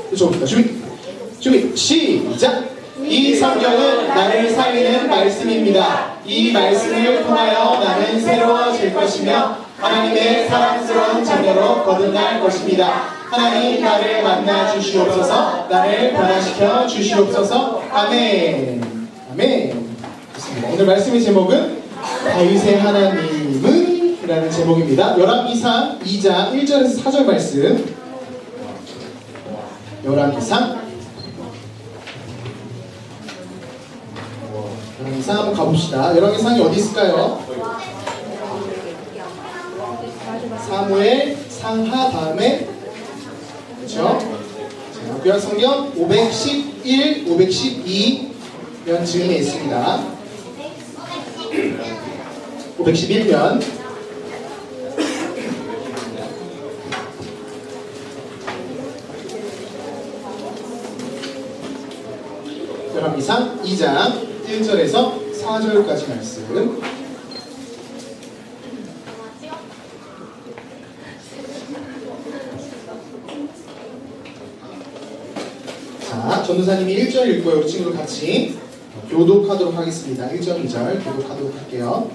좋습니다. 준비, 시작! 이 성경은 나를 살리는 말씀입니다. 이 말씀을 통하여 나는 새로워질 것이며 하나님의 사랑스러운 자녀로 거듭날 것입니다. 하나님 나를 만나 주시옵소서. 나를 변화시켜 주시옵소서. 아멘. 아멘. 좋습니다. 오늘 말씀의 제목은 다윗의 하나님은 이라는 제목입니다. 열왕기상 2장 1절에서 4절 말씀. 열왕기상 한번 가봅시다. 열왕기상이 어디 있을까요? 사무엘 상하 다음에 그렇죠? 구약성경 511, 512면 즈음에 있습니다. 511면 열왕기상 2장 1절에서 4절까지 말씀. 자, 전도사님이 1절 읽고요. 우리 친구들 같이 교독하도록 하겠습니다. 1절, 2절 교독하도록 할게요.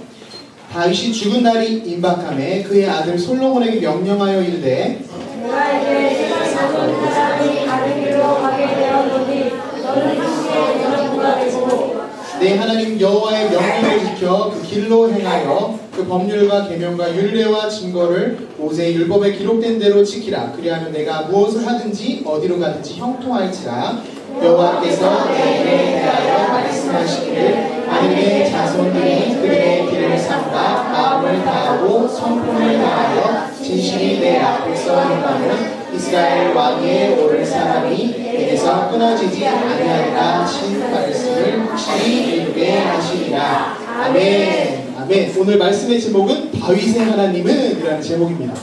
다윗이 죽은 날이 임박함에 그의 아들 솔로몬에게 명령하여 이르되 내가 이제 사는 사람이 다른 길로 가게 되었노니 너는 함께 여러분과 되고 내 하나님 여호와의 명령을 지켜 그 길로 행하여 그 법률과 계명과 율례와 증거를 모세의 율법에 기록된 대로 지키라. 그리하면 내가 무엇을 하든지 어디로 가든지 형통할지라. 여호와께서 내 일에 대하여 말씀하시기를 만일의 자손들이 그들의 길을 삼가 마음을 다하고 성품을 다하여 진실이 내 앞에서 행하면 이스라엘 왕위에 오를 사람이 내게서 끊어지지 아니하리라 하신 말씀을 확실히 이루게 하시리라. 아멘. 아멘. 오늘 말씀의 제목은 다윗의 하나님은 이라는 제목입니다.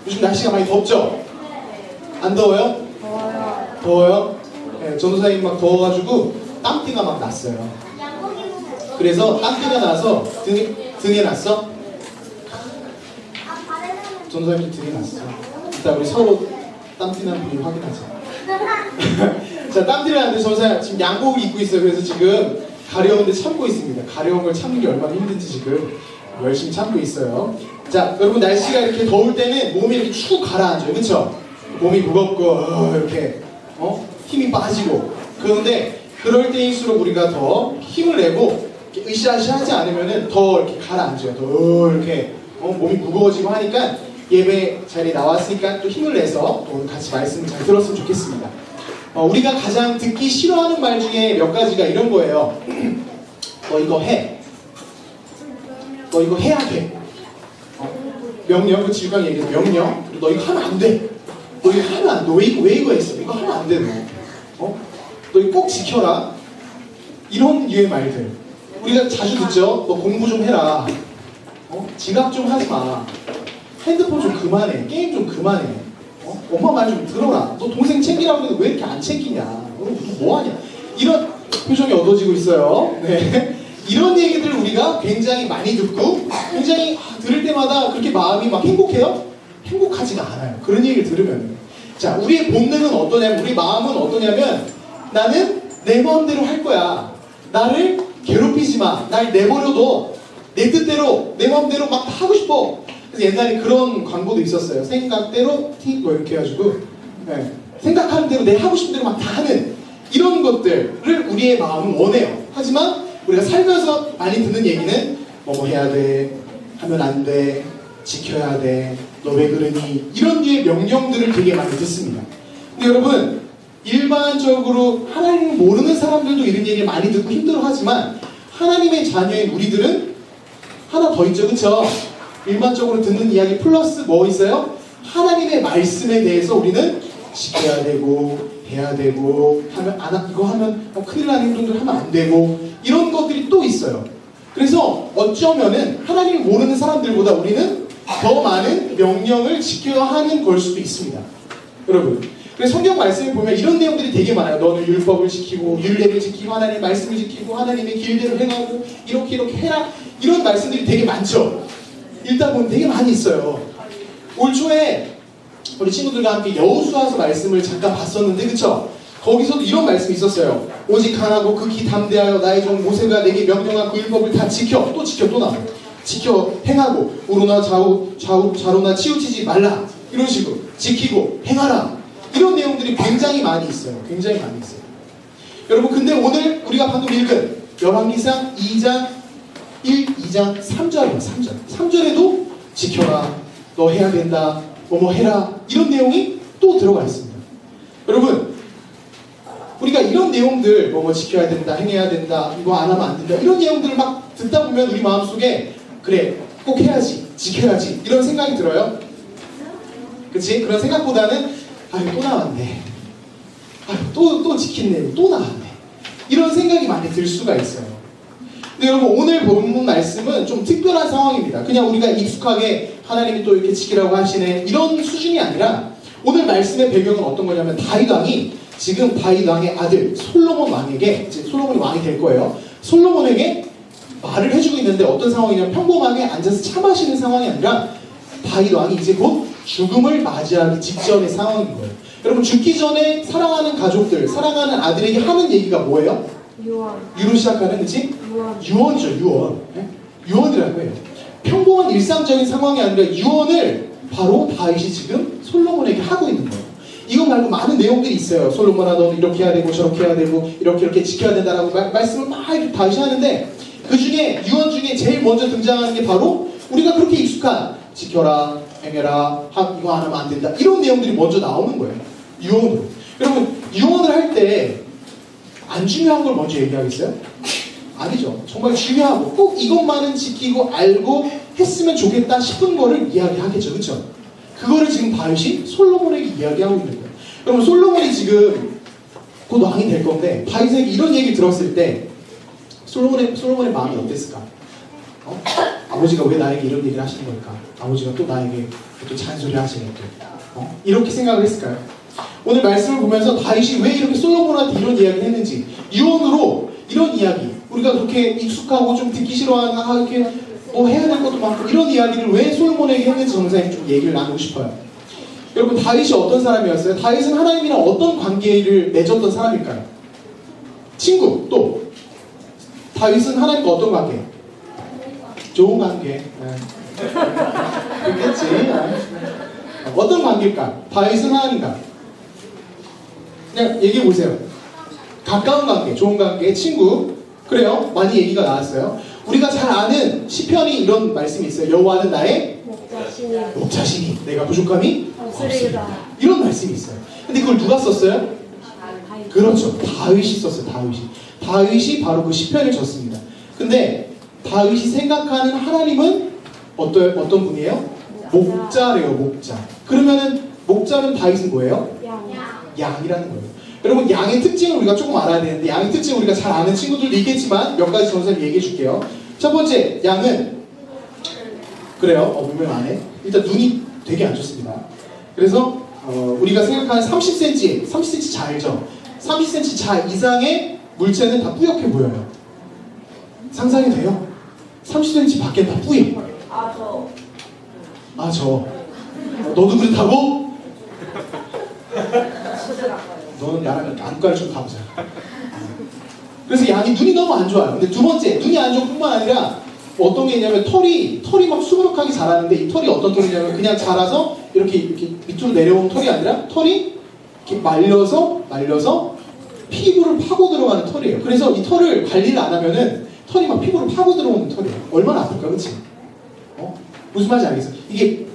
요즘 날씨가 많이 덥죠? 안 더워요? 더워요? 네, 전도사님 막 더워가지고 땀띠가 막 났어요. 그래서 땀띠가 나서 등에 났어? 전도사님 등에 났어. 일단 우리 서로 땀띠난 분이 확인하자. 자, 땀띠를 하는데 전도사님 지금 양복을 입고 있어요. 그래서 지금 가려운데 참고 있습니다. 가려운 걸 참는 게 얼마나 힘든지 지금 열심히 참고 있어요. 자, 여러분 날씨가 이렇게 더울 때는 몸이 이렇게 축 가라앉아요. 그쵸? 몸이 무겁고 이렇게 힘이 빠지고. 그런데 그럴 때일수록 우리가 더 힘을 내고 이렇게 으쌰으쌰하지 않으면은 더 이렇게 가라앉아요. 더 이렇게 몸이 무거워지고 하니까 예배 자리에 나왔으니까 또 힘을 내서 또 오늘 같이 말씀 잘 들었으면 좋겠습니다. 우리가 가장 듣기 싫어하는 말 중에 몇 가지가 이런 거예요. 너 이거 해. 너 이거 해야 돼. 명령, 그 지우강 얘기해서 명령. 그리고 너 이거 하면 안 돼. 너 이거 하면 안 돼. 왜 이거 했어? 이거 하면 안 돼. 너 이거 꼭 지켜라. 이런 류의 말들. 우리가 자주 듣죠. 너 공부 좀 해라. 지각 좀 하지 마. 핸드폰 좀 그만해. 게임 좀 그만해. 엄마 말 좀 들어라. 너 동생 챙기라고 해도 왜 이렇게 안 챙기냐. 너 뭐하냐. 이런 표정이 얻어지고 있어요. 네. 이런 얘기들 우리가 굉장히 많이 듣고 굉장히 들을 때마다 그렇게 마음이 막 행복해요? 행복하지가 않아요. 그런 얘기를 들으면. 자, 우리의 본능은 어떠냐면, 우리 마음은 어떠냐면 나는 내 마음대로 할 거야. 나를 괴롭히지 마. 날 내버려둬. 내 뜻대로 내 마음대로 막 하고 싶어. 그래서 옛날에 그런 광고도 있었어요. 생각대로 뭐 이렇게 해가지고 네. 생각하는 대로 내 하고 싶은 대로 막 다 하는 이런 것들을 우리의 마음은 원해요. 하지만 우리가 살면서 많이 듣는 얘기는 뭐 해야 돼, 하면 안 돼, 지켜야 돼, 너 왜 그러니, 이런 류의 명령들을 되게 많이 듣습니다. 근데 여러분, 일반적으로 하나님을 모르는 사람들도 이런 얘기를 많이 듣고 힘들어하지만 하나님의 자녀인 우리들은 하나 더 있죠. 그쵸? 일반적으로 듣는 이야기 플러스 뭐 있어요? 하나님의 말씀에 대해서 우리는 지켜야 되고 해야 되고 이거 하면 큰일 나는 행동들 하면 안 되고 이런 것들이 또 있어요. 그래서 어쩌면은 하나님을 모르는 사람들보다 우리는 더 많은 명령을 지켜야 하는 걸 수도 있습니다. 여러분, 그래서 성경 말씀을 보면 이런 내용들이 되게 많아요. 너는 율법을 지키고 율례를 지키고 하나님의 말씀을 지키고 하나님의 길대로 행하고 이렇게 해라, 이런 말씀들이 되게 많죠. 읽다 보면 되게 많이 있어요. 올 초에 우리 친구들과 함께 여호수아서 말씀을 잠깐 봤었는데 그쵸? 거기서도 이런 말씀이 있었어요. 오직 하나고 극히 담대하여 나의 종 모세가 내게 명령한 그 율법을 다 지켜 또 나와 지켜 행하고 우로나 좌로나 치우치지 말라 이런 식으로 지키고 행하라 이런 내용들이 굉장히 많이 있어요. 굉장히 많이 있어요. 여러분 근데 오늘 우리가 방금 읽은 열왕기상 2장 1, 2장 3절이에요. 3절에도 지켜라 너 해야 된다 뭐뭐 해라 이런 내용이 또 들어가 있습니다. 여러분 우리가 이런 내용들 뭐 지켜야 된다 행해야 된다 이거 안 하면 안 된다 이런 내용들을 막 듣다 보면 우리 마음속에 그래 꼭 해야지 지켜야지 이런 생각이 들어요. 그치? 그런 생각보다는 아유 또 나왔네 아유 또 지켰네 또 나왔네 이런 생각이 많이 들 수가 있어요. 근데 여러분 오늘 본문 말씀은 좀 특별한 상황입니다. 그냥 우리가 익숙하게 하나님이 또 이렇게 지키라고 하시네 이런 수준이 아니라 오늘 말씀의 배경은 어떤 거냐면 다윗 왕이 지금 다윗 왕의 아들 솔로몬 왕에게 이제 솔로몬이 왕이 될 거예요. 솔로몬에게 말을 해주고 있는데 어떤 상황이냐면 평범하게 앉아서 차 마시는 상황이 아니라 다윗 왕이 이제 곧 죽음을 맞이하기 직전의 상황인 거예요. 여러분 죽기 전에 사랑하는 가족들, 사랑하는 아들에게 하는 얘기가 뭐예요? 유로 시작하는 그치? 유언이죠. 유언. 네? 유언이라고 해요. 평범한 일상적인 상황이 아니라 유언을 바로 다윗이 지금 솔로몬에게 하고 있는 거예요. 이거 말고 많은 내용들이 있어요. 솔로몬아 너는 이렇게 해야 되고 저렇게 해야 되고 이렇게 지켜야 된다라고 말씀을 막 이렇게 다윗이 하는데 그 중에 유언 중에 제일 먼저 등장하는 게 바로 우리가 그렇게 익숙한 지켜라 행해라 이거 안 하면 안 된다 이런 내용들이 먼저 나오는 거예요. 유언으로. 여러분 유언을 할 때 안 중요한 걸 먼저 얘기하겠어요? 아니죠. 정말 중요하고 꼭 이것만은 지키고 알고 했으면 좋겠다 싶은 거를 이야기하겠죠. 그렇죠? 그거를 지금 다윗이 솔로몬에게 이야기하고 있는 거예요. 여러분 솔로몬이 지금 곧 왕이 될 건데 다윗에게 이런 얘기 들었을 때 솔로몬의 마음이 어땠을까? 아버지가 왜 나에게 이런 얘기를 하시는 걸까? 아버지가 또 나에게 또 잔소리 하시네 또. 이렇게 생각을 했을까요? 오늘 말씀을 보면서 다윗이 왜 이렇게 솔로몬한테 이런 이야기를 했는지 유언으로 이런 이야기 우리가 그렇게 익숙하고 좀 듣기 싫어하는 이렇게 뭐 해야 될 것도 많고 이런 이야기를 왜 솔로몬에게 했는지 전사님 좀 얘기를 나누고 싶어요. 여러분 다윗이 어떤 사람이었어요? 다윗은 하나님이랑 어떤 관계를 맺었던 사람일까요? 친구 또 다윗은 하나님과 어떤 관계? 좋은 관계. 그렇겠지. 어떤 관계일까? 다윗은 하나님과 그냥 얘기해 보세요. 가까운 관계, 좋은 관계, 친구. 그래요. 많이 얘기가 나왔어요. 우리가 잘 아는 시편이 이런 말씀이 있어요. 여호와는 나의 목자시니 내가 부족함이 없으리다. 이런 말씀이 있어요. 근데 그걸 누가 썼어요? 그렇죠. 다윗이 썼어요. 다윗이 바로 그 시편을 썼습니다. 근데 다윗이 생각하는 하나님은 어떤 분이에요? 목자래요. 목자. 그러면은 목자는 다윗은 뭐예요? 양이라는 거예요. 여러분 양의 특징을 우리가 조금 알아야 되는데 양의 특징 우리가 잘 아는 친구들도 있겠지만 몇 가지 전사님 얘기해 줄게요. 첫 번째 양은 그래요. 분명 안 해. 일단 눈이 되게 안 좋습니다. 그래서 우리가 생각하는 30cm 자 알죠? 30cm 자 이상의 물체는 다 뿌옇게 보여요. 상상이 돼요? 30cm 밖에 다 뿌여. 저. 너도 그렇다고? 너는 나랑 안과를 좀 가보자. 그래서 양이 눈이 너무 안 좋아요. 근데 두 번째, 눈이 안 좋을 뿐만 아니라 어떤 게 있냐면 털이 막 수북하게 자라는데 이 털이 어떤 털이냐면 그냥 자라서 이렇게 밑으로 내려오는 털이 아니라 털이 이렇게 말려서 피부를 파고 들어가는 털이에요. 그래서 이 털을 관리를 안 하면은 털이 막 피부를 파고 들어오는 털이에요. 얼마나 아플까, 그렇지? 무슨 말인지 알겠어? 이게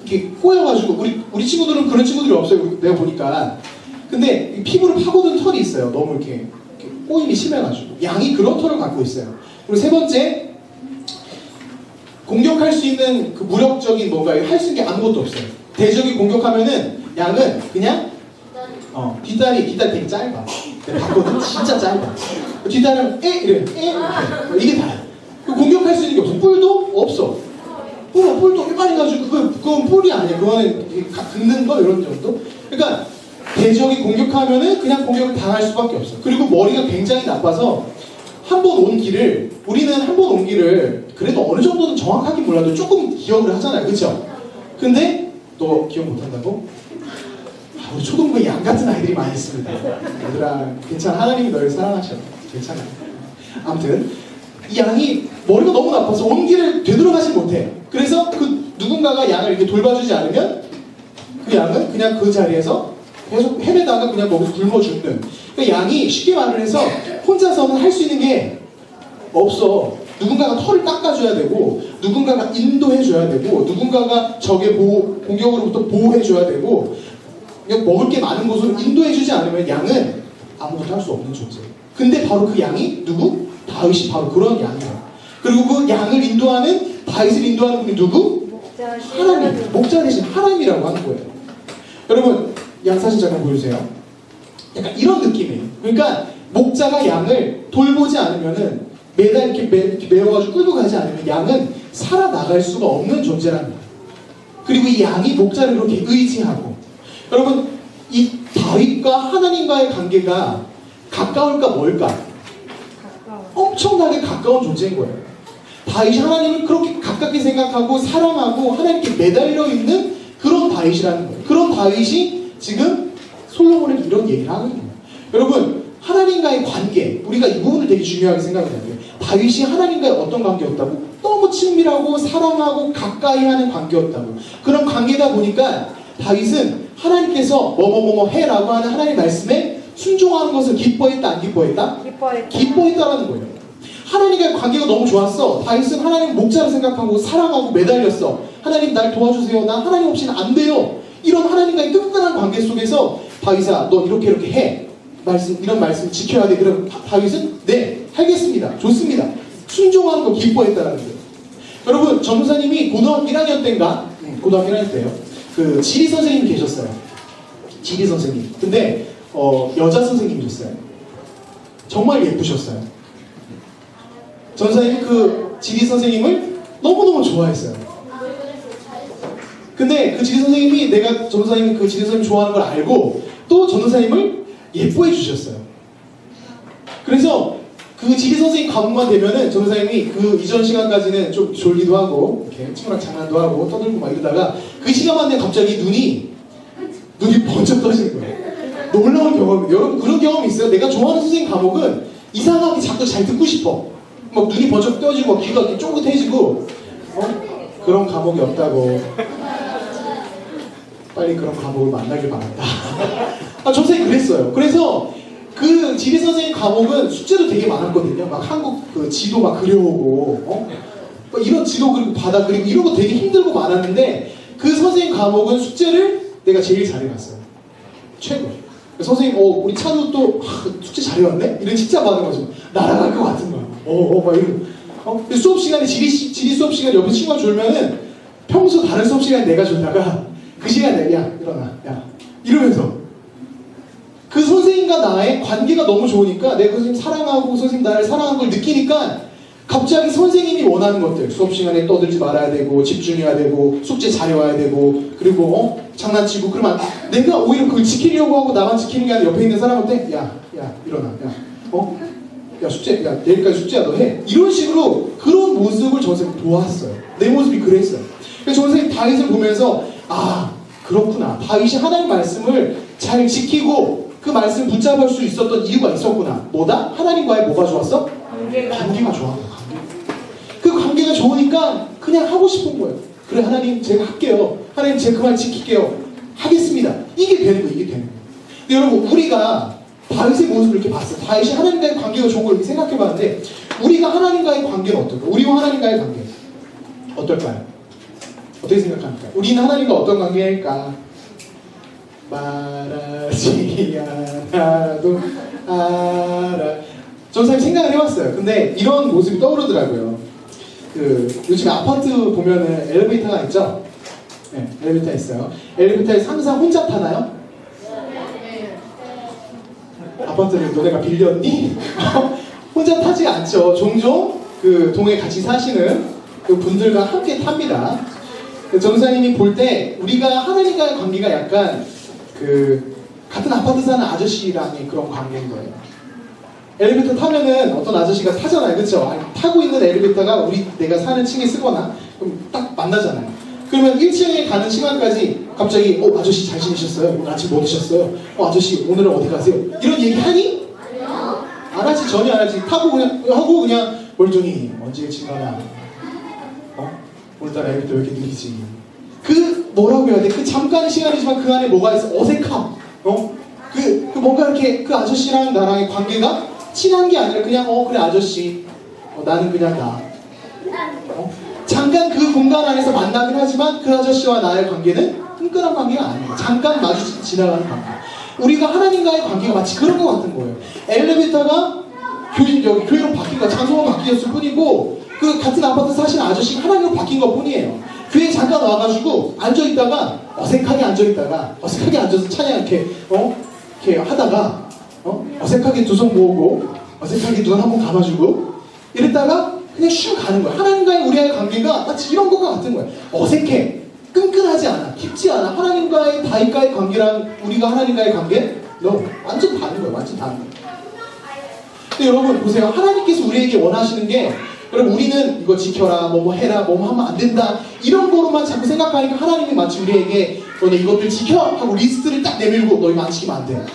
꼬여가지고 우리 친구들은 그런 친구들이 없어요. 내가 보니까. 근데 피부를 파고든 털이 있어요. 너무 이렇게 꼬임이 심해가지고 양이 그런 털을 갖고 있어요. 그리고 세 번째, 공격할 수 있는 그 무력적인 뭔가 할 수 있는 게 아무것도 없어요. 대적이 공격하면은 양은 그냥 뒷다리 되게 짧아. 내가 봤거든. 진짜 짧아. 뒷다리는 이래 이게 다야. 공격할 수 있는 게 없어. 뿔도 없어. 뿔도 일반인 가지고 그건 뿔이 아니야. 그거는 긁는 거 이런 정도. 그러니까 대적이 공격하면은 그냥 공격을 당할 수밖에 없어. 그리고 머리가 굉장히 나빠서 우리는 한 번 온 길을 그래도 어느 정도는 정확하게 몰라도 조금 기억을 하잖아요. 그쵸? 근데 너 기억 못한다고? 우리 초등부에 양 같은 아이들이 많이 있습니다. 얘들아, 괜찮아. 하나님이 너를 사랑하셔. 괜찮아. 아무튼 이 양이 머리가 너무 나빠서 온 길을 되돌아가지 못해. 그래서 그 누군가가 양을 이렇게 돌봐주지 않으면 그 양은 그냥 그 자리에서 계속 헤매다가 그냥 거기서 굶어 죽는. 그러니까 양이 쉽게 말을 해서 혼자서는 할 수 있는 게 없어. 누군가가 털을 깎아줘야 되고, 누군가가 인도해줘야 되고, 누군가가 적의 공격으로부터 보호해줘야 되고, 그냥 먹을 게 많은 곳으로 인도해주지 않으면 양은 아무것도 할 수 없는 존재. 근데 바로 그 양이 누구? 다윗이 바로 그런 양이야. 그리고 그 양을 인도하는, 다윗을 인도하는 분이 누구? 하나님. 목자 대신 하나님이라고 하는 거예요. 여러분, 양 사진 잠깐 보여주세요. 약간 이런 느낌이에요. 그러니까 목자가 양을 돌보지 않으면은 매달 이렇게 메워가지고 끌고 가지 않으면 양은 살아나갈 수가 없는 존재라는 거예요. 그리고 이 양이 목자를 그렇게 의지하고, 여러분, 이 다윗과 하나님과의 관계가 가까울까 멀까? 엄청나게 가까운 존재인 거예요. 다윗이 하나님을 그렇게 가깝게 생각하고 사랑하고 하나님께 매달려 있는 그런 다윗이라는 거예요. 그런 다윗이 지금 솔로몬에게 이런 얘기를 하고 있는 거예요. 여러분, 하나님과의 관계, 우리가 이 부분을 되게 중요하게 생각해야 돼요. 다윗이 하나님과의 어떤 관계였다고? 너무 친밀하고 사랑하고 가까이 하는 관계였다고. 그런 관계다 보니까 다윗은 하나님께서 뭐뭐뭐뭐 해라고 하는 하나님의 말씀에 순종하는 것을 기뻐했다, 안 기뻐했다? 기뻐했다라는 거예요. 하나님과의 관계가 너무 좋았어. 다윗은 하나님 목자를 생각하고 사랑하고 매달렸어. 하나님 날 도와주세요. 나 하나님 없이는 안 돼요. 이런 하나님과의 끈끈한 관계 속에서 다윗아, 너 이렇게 해. 이런 말씀 지켜야 돼. 그럼 다윗은 네, 하겠습니다. 좋습니다. 순종하는 거 기뻐했다라는 거예요. 여러분, 전무사님이 고등학교 1학년 때인가? 고등학교 1학년 때요. 그 지리 선생님이 계셨어요. 지리 선생님. 근데 여자 선생님이셨어요. 정말 예쁘셨어요. 전사님이 그 지리 선생님을 너무너무 좋아했어요. 근데 그 지리 선생님이 내가 전사님이 그 지리 선생님 좋아하는 걸 알고 또 전사님을 예뻐해 주셨어요. 그래서 그 지리 선생님 가문만 되면은 전사님이 그 이전 시간까지는 좀 졸기도 하고 이렇게 친구랑 장난도 하고 떠들고 막 이러다가 그 시간만 되면 갑자기 눈이 번쩍 떠지는 거예요. 놀라운 경험이에요. 여러분, 그런 경험이 있어요? 내가 좋아하는 선생님 과목은 이상하게 자꾸 잘 듣고 싶어. 막 눈이 번쩍 떠지고 귀가 이렇게 쫑긋해지고 그런 과목이 없다고. 빨리 그런 과목을 만나길 바란다. 선생님 그랬어요. 그래서 그 지리 선생님 과목은 숙제도 되게 많았거든요. 막 한국 그 지도 막 그려오고 막 이런 지도 그리고 바다 그리고 이런 거 되게 힘들고 많았는데 그 선생님 과목은 숙제를 내가 제일 잘해갔어요. 최고. 선생님, 우리 찬우 또 숙제 잘해왔네? 이런 칭찬 받은 거죠. 날아갈 것 같은 거야. 막 이러고. 수업 시간에 지리 수업 시간에 옆에 친구가 졸면은 평소 다른 수업 시간에 내가 졸다가 그 시간에 야 일어나 야 이러면서 그 선생님과 나의 관계가 너무 좋으니까 내가 선생님 사랑하고 선생님 나를 사랑하는 걸 느끼니까 갑자기 선생님이 원하는 것들, 수업 시간에 떠들지 말아야 되고 집중해야 되고 숙제 잘해와야 되고 그리고 장난치고 그러면 내가 오히려 그걸 지키려고 하고 나만 지키는 게 아니라 옆에 있는 사람한테 야 일어나 야 숙제 야 내일까지 숙제야 너 해 이런 식으로 그런 모습을 저 선생님 보았어요. 내 모습이 그랬어요. 그래서 저 선생님 다윗을 보면서 그렇구나. 다윗이 하나님 말씀을 잘 지키고 그 말씀 붙잡을 수 있었던 이유가 있었구나. 뭐다? 하나님과의 뭐가 좋았어? 관계가 좋았다. 그 관계가 좋으니까 그냥 하고 싶은 거예요. 그래 하나님 제가 할게요. 하나님 제가 그 말 지킬게요. 하겠습니다. 이게 되는 거예요. 이게 되는 거예요. 근데 여러분 우리가 다윗의 모습을 이렇게 봤어요. 다윗이 하나님과의 관계가 좋은 걸 이렇게 생각해 봤는데 우리가 하나님과의 관계는 어떨까요? 우리와 하나님과의 관계 어떨까요? 어떻게 생각합니까? 우리는 하나님과 어떤 관계일까? 말하지 않아도 알아. 전 사실 생각을 해봤어요. 근데 이런 모습이 떠오르더라고요. 요즘 아파트 보면은 엘리베이터가 있죠? 네, 엘리베이터 있어요. 엘리베이터에 항상 혼자 타나요? 아파트를 너네가 빌렸니? 혼자 타지 않죠. 종종 그 동에 같이 사시는 그 분들과 함께 탑니다. 전사님이 볼 때 우리가 하나님과의 관계가 약간 같은 아파트 사는 아저씨랑의 그런 관계인 거예요. 엘리베이터 타면은 어떤 아저씨가 타잖아요. 그쵸? 타고 있는 엘리베이터가 내가 사는 층에 쓰거나 그럼 딱 만나잖아요. 그러면 1층에 가는 시간까지 갑자기 아저씨 잘 지내셨어요? 오늘 아침 뭐 드셨어요? 아저씨 오늘은 어디 가세요? 이런 얘기 하니? 안 하지. 전혀 안 하지. 타고 그냥 하고 그냥 멀쩡히 언제 일찍 가나? 오늘따라 애들 왜 이렇게 느리지? 그 뭐라고 해야 돼? 그 잠깐의 시간이지만 그 안에 뭐가 있어? 어색함. 그 뭔가 이렇게 그 아저씨랑 나랑의 관계가 친한 게 아니라 그냥 그래 아저씨. 나는 그냥 나. 잠깐 그 공간 안에서 만나긴 하지만 그 아저씨와 나의 관계는 끈끈한 관계가 아니에요. 잠깐 마주 지나가는 관계. 우리가 하나님과의 관계가 마치 그런 것 같은 거예요. 엘리베이터가 교회로 바뀐 거, 장소가 바뀌었을 뿐이고 그 같은 아파트 사시는 아저씨가 하나님으로 바뀐 것 뿐이에요. 교회에 잠깐 와가지고 앉아있다가 어색하게 앉아서 찬양 이렇게 하다가 어색하게 두 손 모으고 어색하게 눈 한번 감아주고 이랬다가 그냥 슉 가는 거야. 하나님과의 우리의 관계가 마치 이런 것과 같은 거야. 어색해. 끈끈하지 않아. 깊지 않아. 하나님과의 다윗과의 관계랑 우리가 하나님과의 관계 완전 다른 거야. 완전 다른 거야. 근데 여러분 보세요. 하나님께서 우리에게 원하시는 게 여러분 우리는 이거 지켜라, 뭐 해라, 뭐 하면 안 된다 이런 거로만 자꾸 생각하니까 하나님이 마치 우리에게 너네 이것들 지켜 하고 리스트를 딱 내밀고 너 이거 안 지키면 안 돼.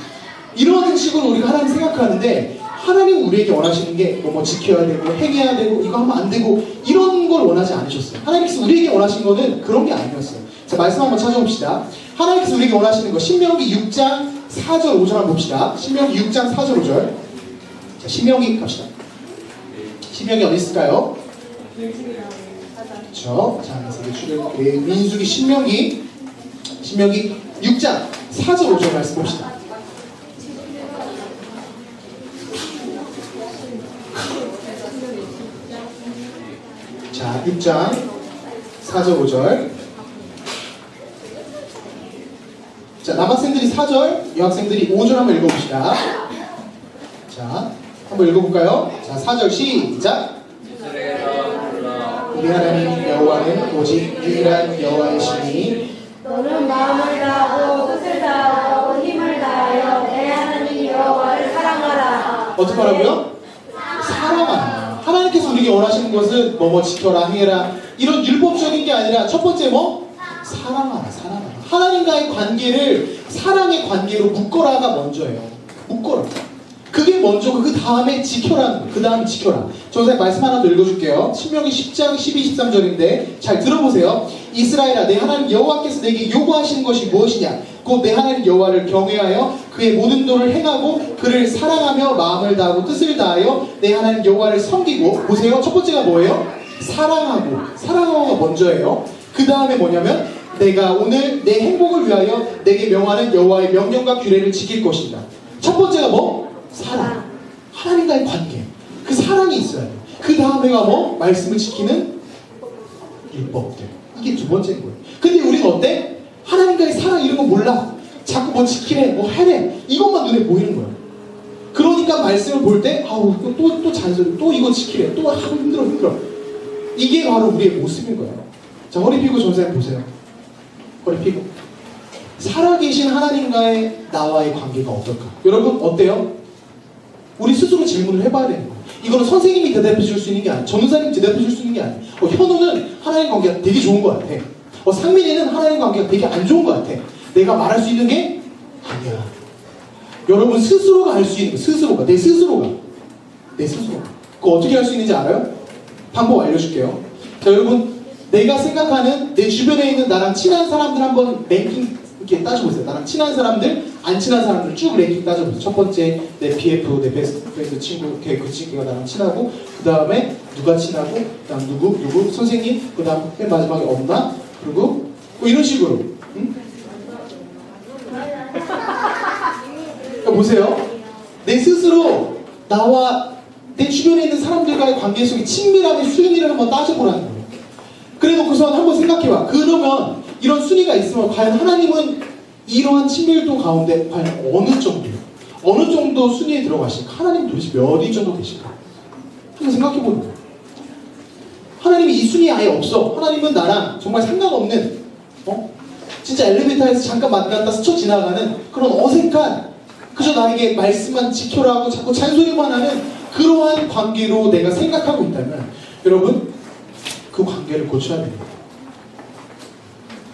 이런 식으로 우리가 하나님 생각하는데 하나님 우리에게 원하시는 게 뭐 지켜야 되고 행해야 되고 이거 하면 안 되고 이런 걸 원하지 않으셨어요. 하나님께서 우리에게 원하신 거는 그런 게 아니었어요. 자, 말씀 한번 찾아봅시다. 하나님께서 우리에게 원하시는 거 신명기 6장 4절 5절 한번 봅시다. 신명기 6장 4절 5절. 자, 신명기 갑시다. 신명기 어디 있을까요? 그렇죠. 자, 민수기 신명기 6장 4절 5절 말씀 봅시다. 자, 6장 4절 5절. 자, 남학생들이 4절, 여학생들이 5절 한번 읽어봅시다. 자, 한번 읽어볼까요? 자, 4절 시작. 우리 하나님 여호와는 오직 유일한 여호와이시니 너는 마음을 다하고 뜻을 다하고 힘을 다하여 내 하나님 여호와를 사랑하라. 어떻게 하라고요? 사랑하라. 하나님께서 우리에게 원하시는 것은 뭐 지켜라, 행해라 이런 율법적인 게 아니라 첫 번째 사랑하라. 하나님과의 관계를 사랑의 관계로 묶어라가 먼저예요. 묶어라. 그게 먼저고 그 다음에 지켜라. 그 다음에 지켜라. 저 선생님 말씀 하나 더 읽어줄게요. 신명기 10장 12, 13절인데 잘 들어보세요. 이스라엘아, 내 하나님 여호와께서 내게 요구하시는 것이 무엇이냐? 곧 내 하나님 여호와를 경외하여 그의 모든 도를 행하고 그를 사랑하며 마음을 다하고 뜻을 다하여 내 하나님 여호와를 섬기고. 보세요. 첫 번째가 뭐예요? 사랑하고가 먼저예요. 그 다음에 뭐냐면 내가 오늘 내 행복을 위하여 내게 명하는 여호와의 명령과 규례를 지킬 것이다. 첫 번째가 사랑. 하나님과의 관계. 그 사랑이 있어야 돼. 그 다음에가 말씀을 지키는 율법들. 이게 두 번째인 거예요. 근데 우리는 어때? 하나님과의 사랑 이런 거 몰라. 자꾸 지키래, 해래. 이것만 눈에 보이는 거야. 그러니까 말씀을 볼 때 또 잔소리, 또 이거 지키래, 또 힘들어. 이게 바로 우리의 모습인 거예요. 자, 허리 펴고 전사님 보세요. 허리 펴고. 살아계신 하나님과의 나와의 관계가 어떨까? 여러분 어때요? 우리 스스로 질문을 해봐야 되는 거예요. 이거는 선생님이 대답해 줄 수 있는 게 아니야. 전도사님이 대답해 줄 수 있는 게 아니야. 현우는 하나님 관계가 되게 좋은 것 같아. 상민이는 하나님 관계가 되게 안 좋은 것 같아. 내가 말할 수 있는 게 아니야. 여러분 스스로가 할 수 있는 거. 내 스스로가. 그거 어떻게 할 수 있는지 알아요? 방법 알려줄게요. 자, 여러분 내가 생각하는 내 주변에 있는 나랑 친한 사람들 한번 랭킹 이렇게 따져보세요. 나랑 친한 사람들, 안 친한 사람들 쭉 랭킹 따져보세요. 첫 번째 내 BF, 내 베스트 프렌드 친구, 그 친구가 나랑 친하고, 그 다음에 누가 친하고, 그 다음 누구, 선생님, 그 다음 맨 마지막에 엄마, 그리고 이런 식으로. 응? 그러니까 보세요. 내 스스로 나와 내 주변에 있는 사람들과의 관계 속에 친밀함의 순위를 한번 따져보라는 거예요. 그래 놓고서 한번 생각해봐. 그러면 이런 순위가 있으면 과연 하나님은 이러한 친밀도 가운데 과연 어느 정도 순위에 들어가실까? 하나님 도대체 몇 위 정도 계실까? 한번 생각해보는 거예요. 하나님이 이 순위에 아예 없어. 하나님은 나랑 정말 상관없는 진짜 엘리베이터에서 잠깐 만났다 스쳐 지나가는 그런 어색한, 그저 나에게 말씀만 지켜라 하고 자꾸 잔소리만 하는 그러한 관계로 내가 생각하고 있다면 여러분 그 관계를 고쳐야 됩니다.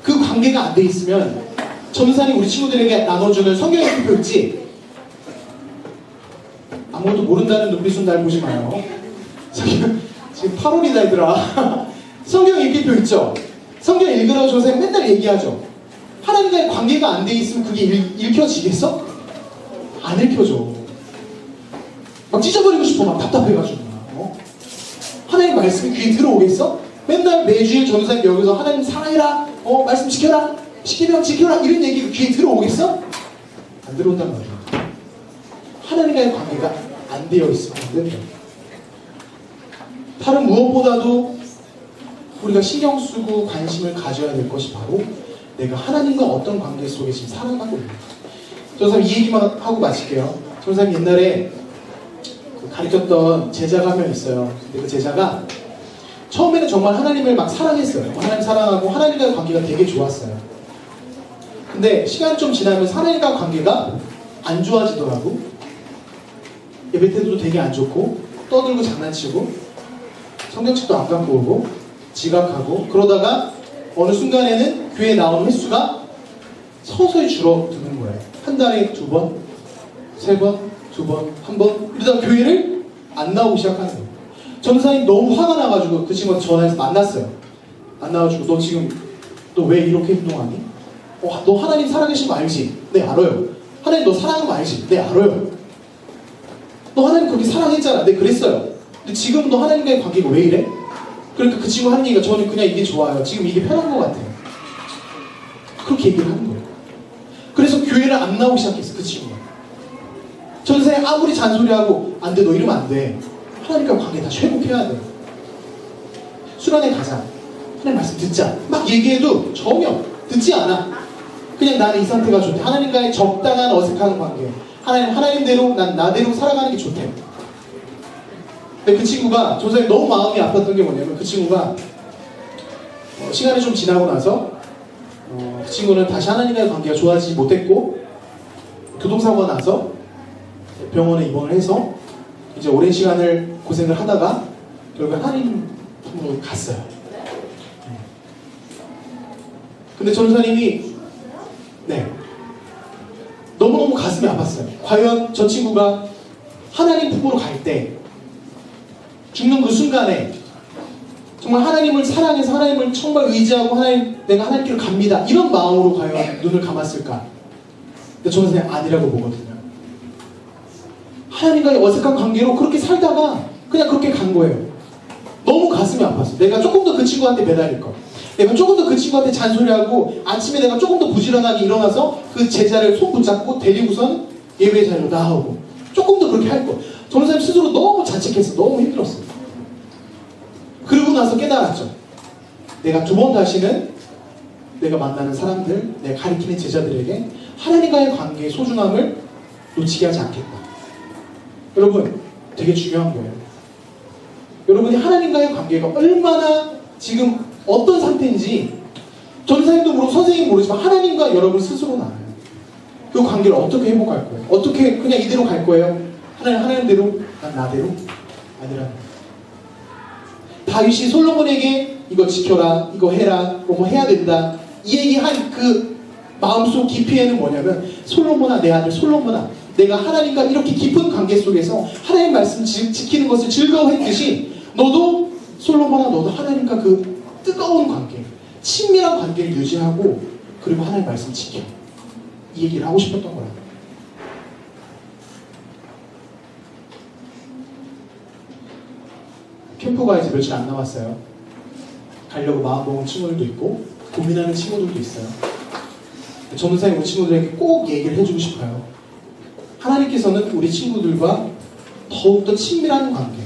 그 관계가 안 돼 있으면 전도사님 우리 친구들에게 나눠주는 성경 읽기표 있지? 아무것도 모른다는 눈빛은 날 보지 마요. 지금 8월이다 얘들아. 성경 읽기표 있죠? 성경 읽으라고 전도사님 맨날 얘기하죠. 하나님과의 관계가 안 돼 있으면 그게 읽혀지겠어? 안 읽혀져. 막 찢어버리고 싶어. 막 답답해가지고. 하나님 말씀이 귀에 들어오겠어? 맨날 매주일 전도사님 여기서 하나님 사랑해라. 말씀 지켜라. 시키면 지켜라. 이런 얘기가 귀에 들어오겠어? 안 들어온단 말이야. 하나님과의 관계가 안 되어 있으면 안 된다. 다른 무엇보다도 우리가 신경 쓰고 관심을 가져야 될 것이 바로 내가 하나님과 어떤 관계 속에 지금 살아가고 있는 거예요. 전도사님 이 얘기만 하고 마칠게요. 전도사님 옛날에 가르쳤던 제자가 한 명 있어요. 근데 그 제자가 처음에는 정말 하나님을 막 사랑했어요. 하나님 사랑하고 하나님과의 관계가 되게 좋았어요. 근데 시간이 좀 지나면 하나님과 관계가 안 좋아지더라고. 예배 때도 되게 안 좋고 떠들고 장난치고 성경책도 안 갖고 오고 지각하고 그러다가 어느 순간에는 교회에 나오는 횟수가 서서히 줄어드는 거예요. 한 달에 2번, 3번, 2번, 1번 이러다가 교회를 안 나오기 시작하는 거예요. 전도사님 너무 화가 나가지고 그 친구한테 전화해서 만났어요. 만나가지고 너 지금 너 왜 이렇게 행동하니? 너 하나님 살아계신 거 알지? 네 알아요. 하나님 너 사랑하는 거 알지? 네 알아요. 너 하나님 그렇게 사랑했잖아. 네 그랬어요. 근데 지금 너 하나님과의 관계가 왜 이래? 그러니까 그 친구 하는 얘기가 저는 그냥 이게 좋아요. 지금 이게 편한 것 같아요. 그렇게 얘기를 하는 거예요. 그래서 교회를 안 나오기 시작했어 그 친구가. 전도사님 아무리 잔소리하고 안 돼 너 이러면 안 돼. 하나님과 관계 다시 회복해야 돼. 수련회 가자. 하나님 말씀 듣자. 막 얘기해도 전혀 듣지 않아. 그냥 나는 이 상태가 좋대. 하나님과의 적당한 어색한 관계. 하나님대로 난 나대로 살아가는 게 좋대. 근데 그 친구가 전도사님 너무 마음이 아팠던 게 뭐냐면 그 친구가 시간이 좀 지나고 나서 그 친구는 다시 하나님과의 관계가 좋아지지 못했고 교통사고가 나서 병원에 입원을 해서 이제 오랜 시간을 고생을 하다가 결국 하나님 품으로 갔어요. 근데 전도사님이 너무너무 가슴이 아팠어요. 과연 저 친구가 하나님 품으로 갈 때 죽는 그 순간에 정말 하나님을 사랑해서 하나님을 정말 의지하고 내가 하나님께로 갑니다. 이런 마음으로 과연 눈을 감았을까? 근데 저는 그냥 아니라고 보거든요. 하나님과의 어색한 관계로 그렇게 살다가 그냥 그렇게 간 거예요. 너무 가슴이 아팠어. 내가 조금 더 그 친구한테 매달릴 거. 내가 조금 더 그 친구한테 잔소리하고 아침에 내가 조금 더 부지런하게 일어나서 그 제자를 손 붙잡고 데리고선 예배 자리로 나오고 조금 더 그렇게 할 거. 전도사님 스스로 너무 자책해서 너무 힘들었어요. 그러고 나서 깨달았죠. 내가 2번 다시는 내가 만나는 사람들, 내가 가르치는 제자들에게 하나님과의 관계의 소중함을 놓치게 하지 않겠다. 여러분, 되게 중요한 거예요. 여러분이 하나님과의 관계가 얼마나 지금 어떤 상태인지 전도사님도 모르고 선생님 모르지만 하나님과 여러분 스스로는 알아요. 그 관계를 어떻게 회복할 거예요? 어떻게 그냥 이대로 갈 거예요? 하나님대로, 난 나대로? 아니라 다윗이 솔로몬에게 이거 지켜라, 이거 해라, 뭐 해야 된다 이 얘기한 그 마음속 깊이에는 뭐냐면 솔로몬아, 내 아들 솔로몬아, 내가 하나님과 이렇게 깊은 관계 속에서 하나님 말씀 지키는 것을 즐거워했듯이 너도 솔로몬아, 너도 하나님과 그 뜨거운 관계, 친밀한 관계를 유지하고 그리고 하나님 말씀 지켜. 이 얘기를 하고 싶었던 거야. 캠프가 이제 며칠 안 남았어요. 가려고 마음먹은 친구들도 있고 고민하는 친구들도 있어요. 전도사님 우리 친구들에게 꼭 얘기를 해주고 싶어요. 하나님께서는 우리 친구들과 더욱더 친밀한 관계,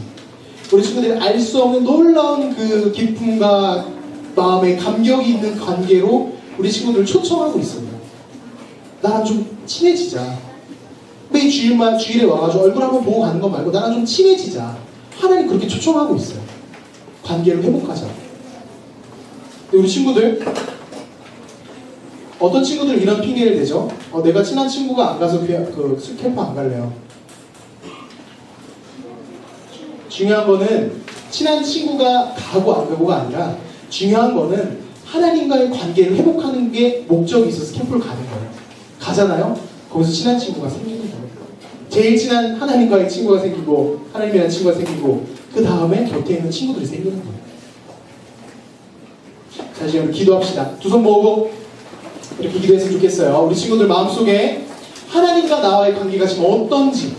우리 친구들이 알 수 없는 놀라운 그 기쁨과 마음의 감격이 있는 관계로 우리 친구들을 초청하고 있습니다. 나랑 좀 친해지자. 매일 주일에 와가지고 얼굴 한번 보고 가는 거 말고 나랑 좀 친해지자. 하나님 그렇게 초청하고 있어요. 관계를 회복하자. 근데 우리 친구들, 어떤 친구들은 이런 핑계를 대죠. 내가 친한 친구가 안 가서 그 캠프 안 갈래요. 중요한 거는 친한 친구가 가고 안 가고가 아니라 중요한 거는 하나님과의 관계를 회복하는 게 목적이 있어서 캠프를 가는 거예요. 가잖아요. 거기서 친한 친구가 생기는 거예요. 제일 친한 하나님과의 친구가 생기고 하나님이라는 친구가 생기고 그 다음에 곁에 있는 친구들이 생기는 거예요. 자, 이제 우리 기도합시다. 두 손 모으고 이렇게 기도했으면 좋겠어요. 우리 친구들 마음속에 하나님과 나와의 관계가 지금 어떤지,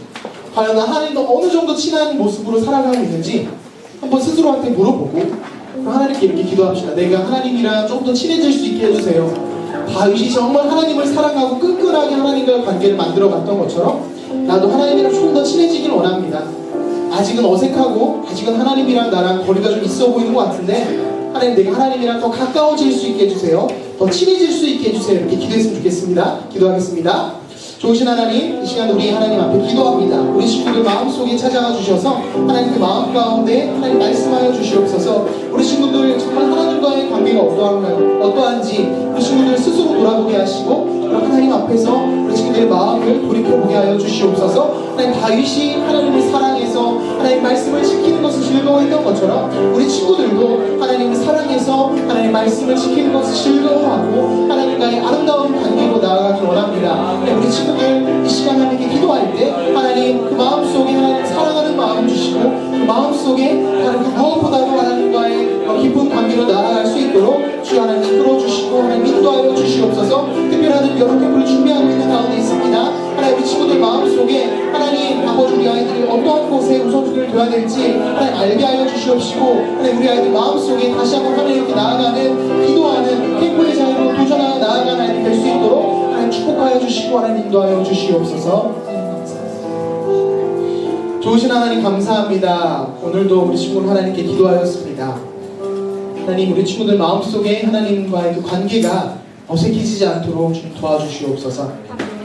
과연 나 하나님과 어느 정도 친한 모습으로 살아가고 있는지 한번 스스로한테 물어보고 하나님께 이렇게 기도합시다. 내가 하나님이랑 좀 더 친해질 수 있게 해주세요. 다윗이 정말 하나님을 사랑하고 끈끈하게 하나님과의 관계를 만들어갔던 것처럼 나도 하나님이랑 좀 더 친해지길 원합니다. 아직은 어색하고 아직은 하나님이랑 나랑 거리가 좀 있어 보이는 것 같은데 하나님, 내가 하나님이랑 더 가까워질 수 있게 해주세요. 더 친해질 수 있게 해주세요. 이렇게 기도했으면 좋겠습니다. 기도하겠습니다. 좋으신 하나님, 이 시간 우리 하나님 앞에 기도합니다. 우리 친구들 마음속에 찾아가 주셔서 하나님 그 마음 가운데 하나님 말씀하여 주시옵소서. 우리 친구들 정말 하나님과의 관계가 어떠한지 우리 친구들 스스로 돌아보게 하시고 하나님 앞에서 우리 친구들의 마음을 돌이켜보게 하여 주시옵소서. 하나님, 다윗이 하나님을 사랑해서 하나님 말씀을 지키는 것을 즐거워했던 것처럼 우리 친구들도 하나님을 사랑해서 하나님 말씀을 지키는 것을 즐거워하고 하나님과의 아름다운 관계로 나아가길 원합니다. 우리 친구들 이 시간 하나님께 기도할 때 하나님 그 마음속에 하나님 사랑하는 마음 주시고 그 마음속에 하나님 그 무엇보다도 하나님과의 깊은 관계로 나아갈 수 있도록 주 하나님 이끌어주시고 하나님 인도하여 주시옵소서. 특별한 여러 캠프를 준비하고 있는 가운데 있습니다. 하나님 우리 친구들 마음속에 하나님 아버지 우리 아이들이 어떠한 곳에 우선순위를 둬야 될지 하나님 알게 하여 주시옵시고 하나님 우리 아이들 마음속에 다시 한번 하나님께 나아가는 기도하는 캠프의 자리로 도전하여 나아가는 아이들 될 수 있도록 하나님 축복하여 주시고 하나님 인도하여 주시옵소서. 좋으신 하나님 감사합니다. 오늘도 우리 친구들 하나님께 기도하였습니다. 하나님 우리 친구들 마음속에 하나님과의 그 관계가 어색해지지 않도록 좀 도와주시옵소서.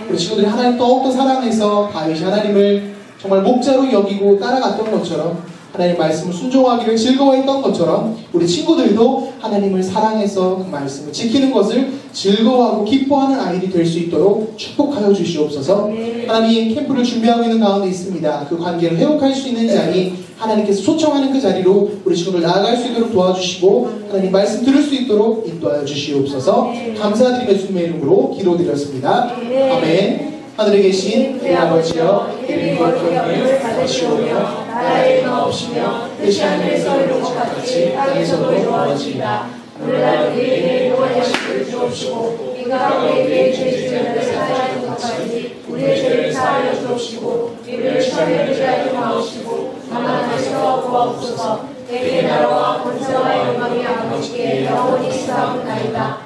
우리 친구들이 하나님 더욱더 사랑해서 다윗이 하나님을 정말 목자로 여기고 따라갔던 것처럼 하나님 말씀을 순종하기를 즐거워했던 것처럼 우리 친구들도 하나님을 사랑해서 그 말씀을 지키는 것을 즐거워하고 기뻐하는 아이들이 될 수 있도록 축복하여 주시옵소서. 하나님 캠프를 준비하고 있는 가운데 있습니다. 그 관계를 회복할 수 있는 자리 하나님께서 초청하는 그 자리로 우리 친구들 나아갈 수 있도록 도와주시고 하나님 말씀 들을 수 있도록 인도하여 주시옵소서. 감사드리며 주님의 이름으로 기도드렸습니다. 아멘. 하늘에 계신 우리 아버지여, 이름이 거룩함을 받으시오며 나라의 마옵시며 뜻이 하늘에서 이룬 것 같이 땅에서도 이루어지이다. 오늘날 우리에게 일용할 양식을 주옵시고 우리가 우리에게 죄 지은 자를 사하여 준 것까지 우리의 죄를 사하여 주옵시고 우리를 시험에 들게 하지 마옵시고 다만 하시어 구하옵소서. 내게 나라와 권세와 영광이 아버지께 영원히 있사옵나이다.